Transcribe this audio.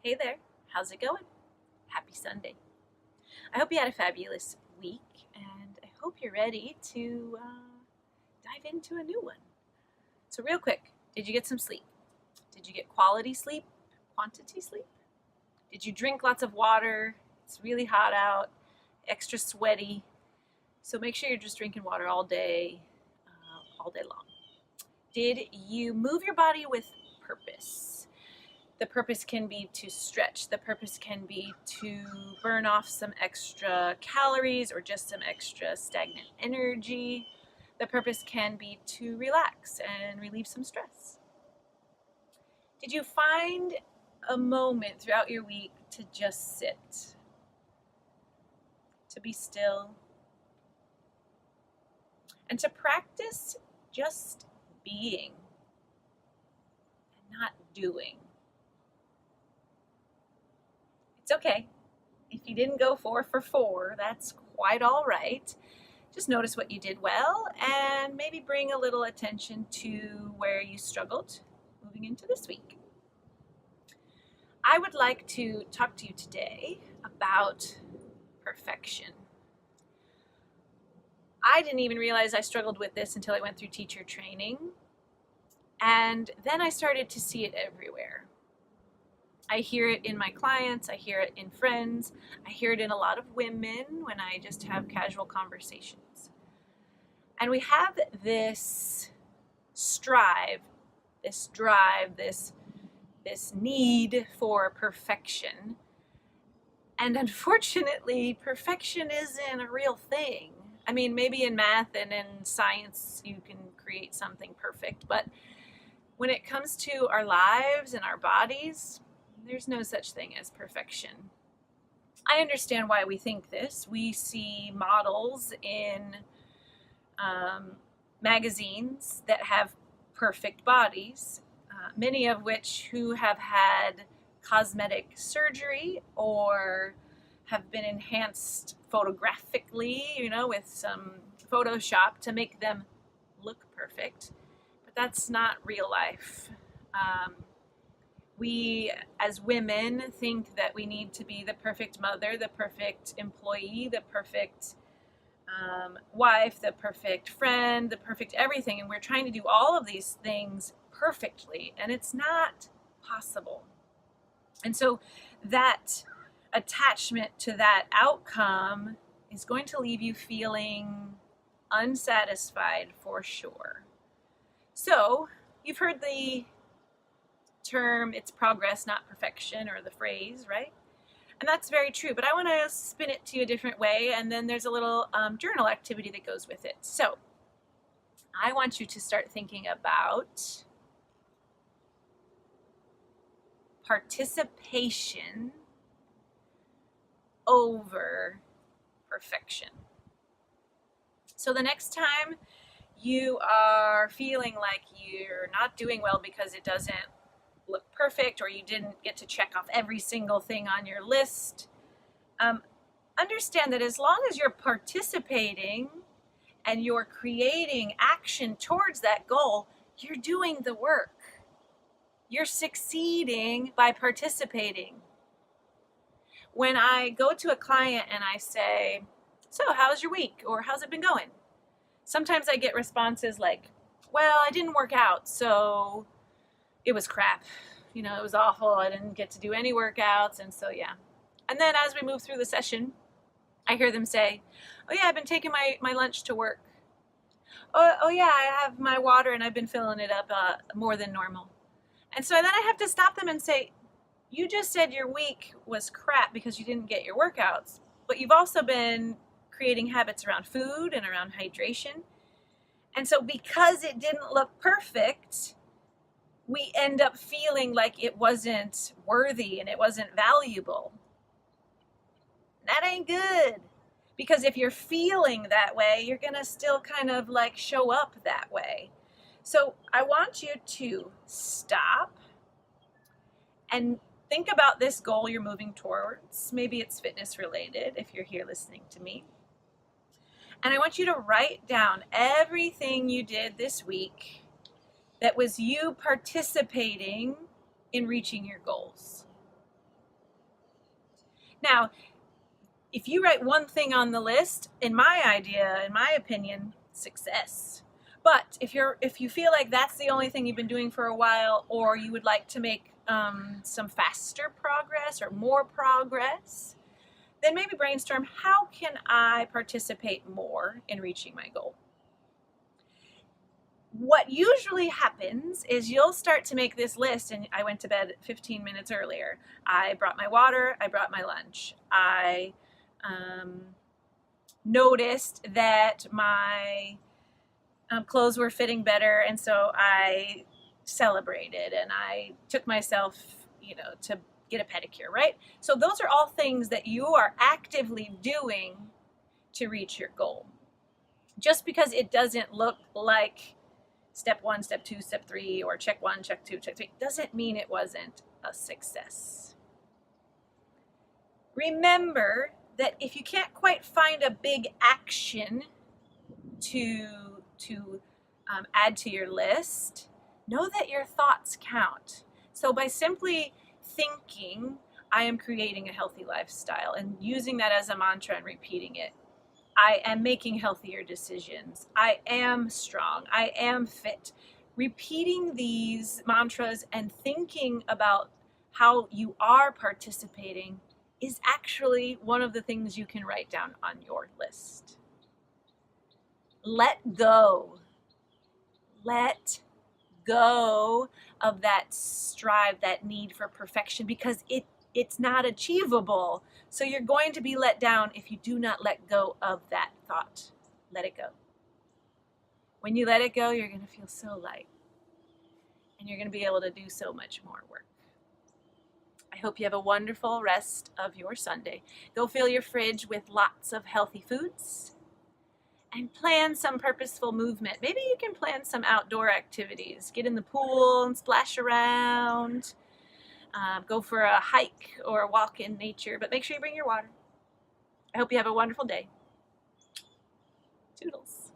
Hey there, how's it going? Happy Sunday. I hope you had a fabulous week and I hope you're ready to dive into a new one. So, real quick, did you get some sleep? Did you get quality sleep? Quantity sleep? Did you drink lots of water? It's really hot out, extra sweaty. So, make sure you're just drinking water all day long. Did you move your body with purpose? The purpose can be to stretch. The purpose can be to burn off some extra calories or just some extra stagnant energy. The purpose can be to relax and relieve some stress. Did you find a moment throughout your week to just sit, to be still, and to practice just being and not doing? It's okay. If you didn't go 4 for 4, that's quite all right. Just notice what you did well and maybe bring a little attention to where you struggled moving into this week. I would like to talk to you today about perfection. I didn't even realize I struggled with this until I went through teacher training, and then I started to see it everywhere. I hear it in my clients, I hear it in friends, I hear it in a lot of women when I just have casual conversations. And we have this strive, this drive, this need for perfection. And unfortunately, perfection isn't a real thing. I mean, maybe in math and in science you can create something perfect, but when it comes to our lives and our bodies, there's no such thing as perfection. I understand why we think this. We see models in magazines that have perfect bodies, many of which who have had cosmetic surgery or have been enhanced photographically, with some Photoshop to make them look perfect. But that's not real life. We, as women, think that we need to be the perfect mother, the perfect employee, the perfect wife, the perfect friend, the perfect everything. And we're trying to do all of these things perfectly, and it's not possible. And so that attachment to that outcome is going to leave you feeling unsatisfied for sure. So you've heard the term, it's progress, not perfection, or the phrase, right? And that's very true, but I want to spin it to you a different way, and then there's a little journal activity that goes with it. So I want you to start thinking about participation over perfection. So the next time you are feeling like you're not doing well because it doesn't look perfect, or you didn't get to check off every single thing on your list, understand that as long as you're participating and you're creating action towards that goal, you're doing the work. You're succeeding by participating. When I go to a client and I say, "So, how's your week?" or "How's it been going?" Sometimes I get responses like, "Well, I didn't work out, so it was crap. It was awful. I didn't get to do any workouts, and so yeah." And then as we move through the session, I hear them say, "Oh yeah, I've been taking my lunch to work. Oh yeah, I have my water and I've been filling it up more than normal." And so then I have to stop them and say, "You just said your week was crap because you didn't get your workouts, but you've also been creating habits around food and around hydration. And so because it didn't look perfect, we end up feeling like it wasn't worthy and it wasn't valuable. That ain't good. Because if you're feeling that way, you're going to still kind of like show up that way. So I want you to stop and think about this goal you're moving towards. Maybe it's fitness related if you're here listening to me. And I want you to write down everything you did this week that was you participating in reaching your goals. Now, if you write one thing on the list, in my opinion, success. But if you feel like that's the only thing you've been doing for a while, or you would like to make some faster progress or more progress, then maybe brainstorm, how can I participate more in reaching my goal? What usually happens is you'll start to make this list, and I went to bed 15 minutes earlier. I brought my water, I brought my lunch. I noticed that my clothes were fitting better, and so I celebrated, and I took myself, to get a pedicure, right? So those are all things that you are actively doing to reach your goal. Just because it doesn't look like step 1, step 2, step 3, or check 1, check 2, check 3, doesn't mean it wasn't a success. Remember that if you can't quite find a big action to add to your list, know that your thoughts count. So by simply thinking, I am creating a healthy lifestyle, and using that as a mantra and repeating it, I am making healthier decisions, I am strong, I am fit. Repeating these mantras and thinking about how you are participating is actually one of the things you can write down on your list. Let go. Let go of that strive, that need for perfection, because it's not achievable. So you're going to be let down if you do not let go of that thought. Let it go. When you let it go, you're going to feel so light, and you're going to be able to do so much more work. I hope you have a wonderful rest of your Sunday. Go fill your fridge with lots of healthy foods, and plan some purposeful movement. Maybe you can plan some outdoor activities. Get in the pool and splash around. Go for a hike or a walk in nature, but make sure you bring your water. I hope you have a wonderful day. Toodles.